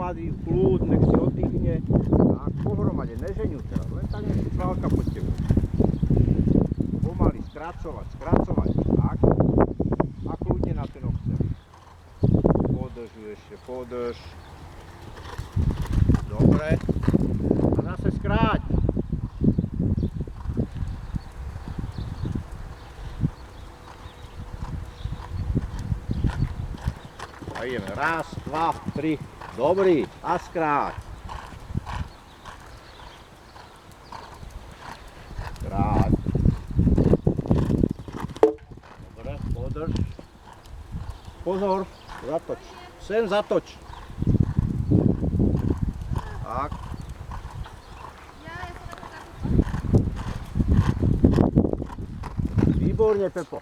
pohľadí, kľud, nech si oddychne. Tak, pohromade, nežeňu teraz, len tak nech si čválka pod tebou. Pomaly, skracovať, tak. A kľudne na ten obsah. Podrž ešte, podrž. Dobre. A zase skráť. A ideme. Raz, dva, tri. Dobrý. A skráť. Skráť. Dobre, podrž. Pozor, zatoč. Sem zatoč. Tak. Výborne, Pepo.